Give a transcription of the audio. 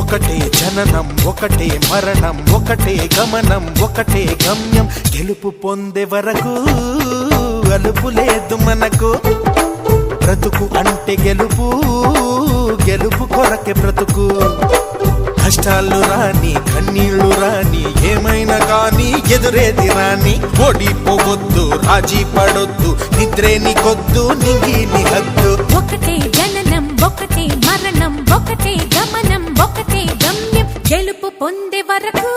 ఒకటే జననం ఒకటే మరణం ఒకటే గమనం ఒకటే గమ్యం గెలుపు పొందే వరకు అలుపు లేదు మనకు బ్రతుకు అంటే గెలుపు గెలుపు కొరకే బ్రతుకు కష్టాలు రాని కన్నీళ్లు రాని ఏమైనా కానీ ఎదురేది రాని ఓడిపోవద్దు రాజీ పడొద్దు నిద్రే నీకొద్దు నింగి నీ హద్దు ఒకటే జననం ఒకటే మరణం ఒకటే గమనం ఒకటే గమ్యం గెలుపు పొందే వరకు